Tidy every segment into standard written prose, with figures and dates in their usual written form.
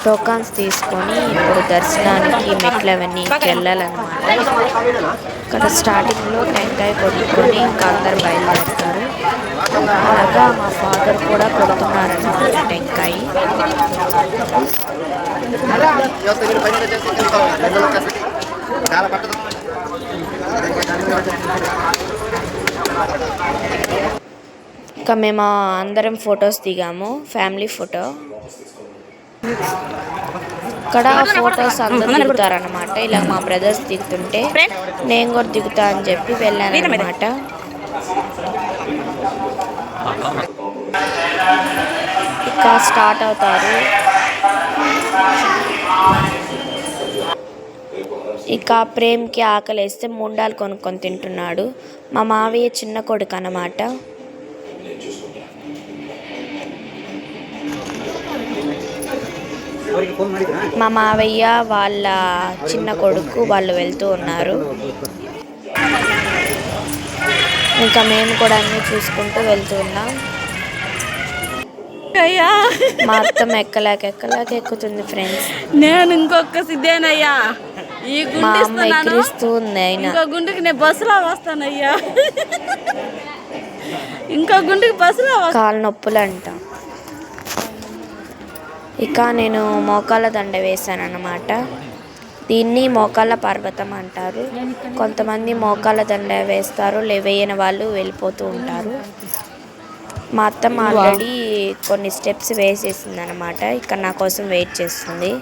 Tokens తీసుకొని ఇప్పుడు దర్శనానికి మెట్లవన్నీ వెళ్ళాలన్నమాట. ఇక్కడ స్టార్టింగ్లో టెంకాయ కొట్టుకొని ఇంకా అందరు బయలుదేరుతారు. అలాగా మా ఫాదర్ కూడా కొడుతున్నారన్నమాట టెంకాయ. ఇంకా మేము అందరం ఫొటోస్ దిగాము, ఫ్యామిలీ ఫోటో. ఇక్కడ ఫొటోస్ అందరూ దిగుతారనమాట. ఇలా మా బ్రదర్స్ దిగుతుంటే నేను కూడా దిగుతా అని చెప్పి వెళ్ళాను అనమాట. ఇక స్టార్ట్ అవుతారు. ఇక ప్రేమ్కి ఆకలేస్తే ముండాలు కొనుక్కొని తింటున్నాడు. మా మావయ్య చిన్న కొడుకు అన్నమాట. మా మావయ్య వాళ్ళ చిన్న కొడుకు వాళ్ళు వెళ్తూ ఉన్నారు. ఇంకా మేము కూడా అన్నీ చూసుకుంటూ వెళ్తూ ఉన్నాం. మా అత్తమ్మ ఎక్కలేక ఎక్కుతుంది ఫ్రెండ్స్. నేను ఇంకొక సిద్ధేనయ్యా, మా అమ్మ ఎక్కిరిస్తూ ఉంది. అయినా గుండెకి నేను బస్సులో వస్తానయ్యా, ఇంకో గుండెకి బస్సులో కాలు నొప్పులు అంట. ఇక నేను మోకాళ్ళ దండ వేశాను అన్నమాట. దీన్ని మోకాళ్ళ పర్వతం అంటారు. కొంతమంది మోకాళ్ళ దండ వేస్తారు, వేయని వాళ్ళు వెళ్ళిపోతూ ఉంటారు. మా అత్తమ్మ ఆల్రెడీ కొన్ని స్టెప్స్ వేసేసింది అనమాట. ఇక్కడ నా కోసం వెయిట్ చేస్తుంది.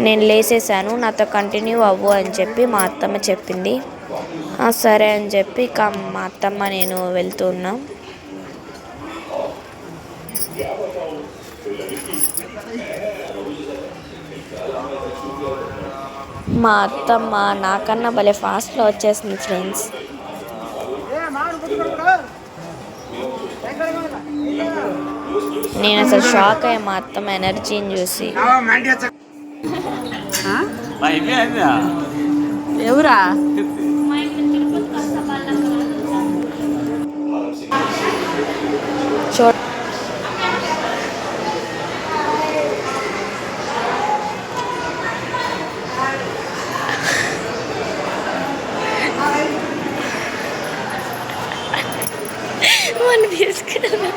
నేను లేసేసాను, నాతో కంటిన్యూ అవ్వు అని చెప్పి మా అత్తమ్మ చెప్పింది. సరే అని చెప్పి ఇక మా అత్తమ్మ నేను వెళ్తూ ఉన్నాం. మా అత్తమ్మ నాకన్నా భలే ఫాస్ట్లో వచ్చేసింది ఫ్రెండ్స్. నేను అసలు షాక్ అయ్యా మా అత్తమ్మ ఎనర్జీని చూసి. ఎవరా చూడ మన తీసుకున్నా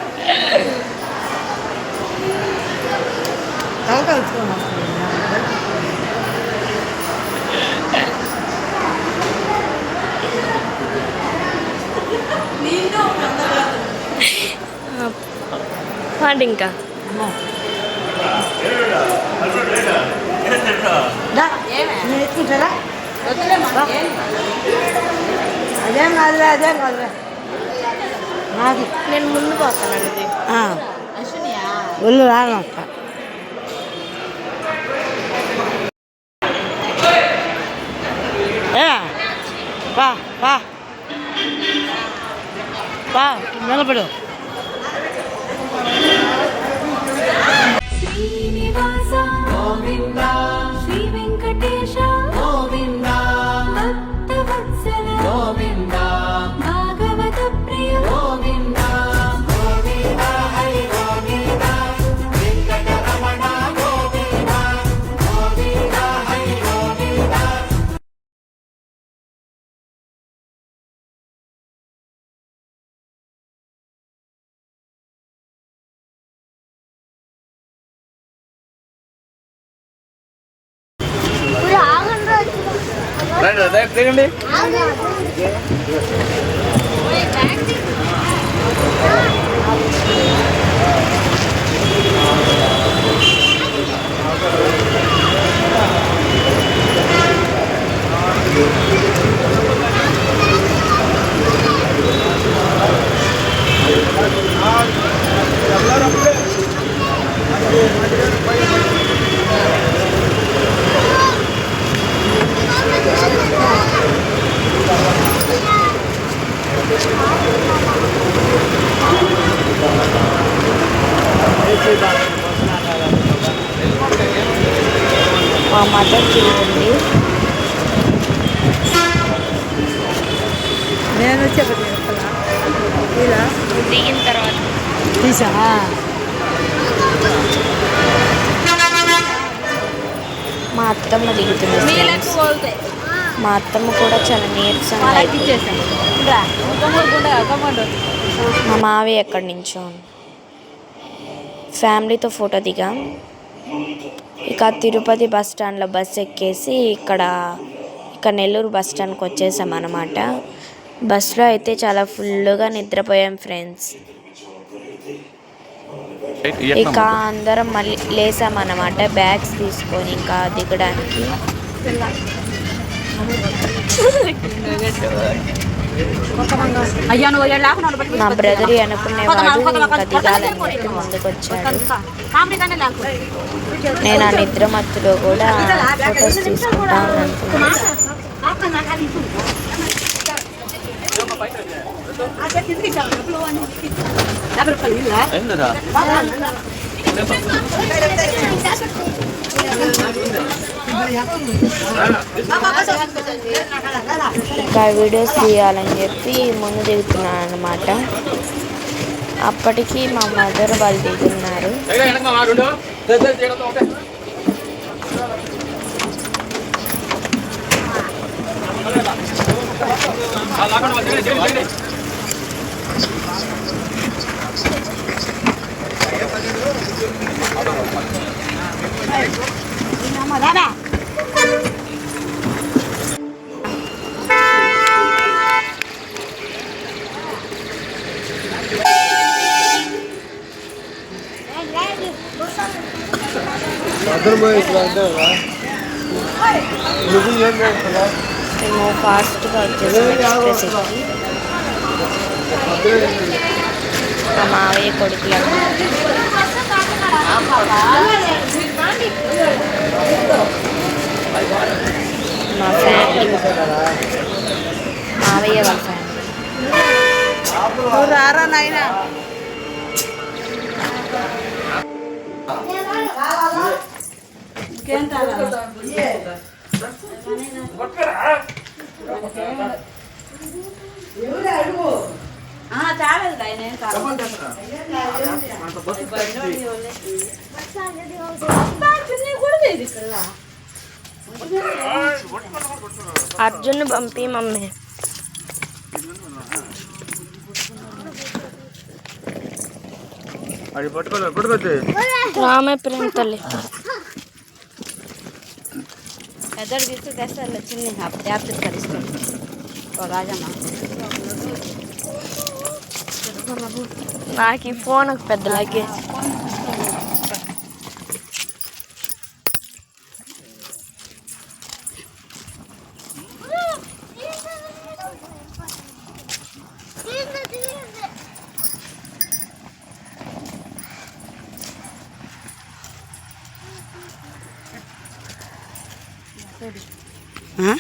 వాడి ఇంకా అదేం కాదులే నేను ముందు పోతాను. ఇది ఒళ్ళు రానక్క. నిలబడు. శ్రీనివాస గోవింద, శ్రీ వెంకటేశ గోవింద, భక్తవత్సల గోవింద, భాగవత ప్రియ గోవింద, గోవింద హరి గోవింద, వెంకటరమణ గోవింద, గోవింద హరి గోవింద. దిగండి. మా మదర్ తిరుగుతుంది. నేను వచ్చే ఇలా దిగిన తర్వాత తీసా మా అత్తమ్మ దిగుతుంది ఫ్రెండ్స్. మా అత్తమ్మ కూడా చాలా నీరసంగా అయిపోయింది. మా మావి ఎక్కడి నుంచో ఫ్యామిలీతో ఫోటో దిగాం. ఇక తిరుపతి బస్ స్టాండ్లో బస్ ఎక్కేసి ఇక నెల్లూరు బస్ స్టాండ్కి వచ్చేసాం అన్నమాట. బస్సులో అయితే చాలా ఫుల్గా నిద్రపోయాం ఫ్రెండ్స్. ఇక అందరం మళ్ళీ లేసామన్నమాట బ్యాగ్స్ తీసుకొని ఇంకా దిగడానికి. నా బ్రదర్ అనుకునేవాడు ఇంకా దిగాలని చెప్పి ముందుకు వచ్చాడు. నేను ఆ నిద్ర మత్తులో కూడా ఫొటోస్ తీసుకుంటా అనుకున్నాను. ఇంకా వీడియోస్ తీయాలని చెప్పి ముందు దిగుతున్నాను అన్నమాట. అప్పటికి మా మదర్ వాళ్ళు దిగుతున్నారు. మేము ఫాస్ట్గా వచ్చేసాం ఎక్స్ప్రెస్ ఎక్కి. మా మావయ్య కొడుకులు మా ఫ్యామిలీ, మావయ్య వాళ్ళ ఫ్యామిలీ. రారా నాయనా అర్జున్ పంపి మమ్మీ. రామే ప్రేమ తల్లి ఎద్దరు తీసుకు తెస్తారు వచ్చింది జాగ్రత్త కలుస్తుంది రాజమ్మ. నాకు ఈ ఫోన్ ఒక పెద్ద లగేజ్. Huh?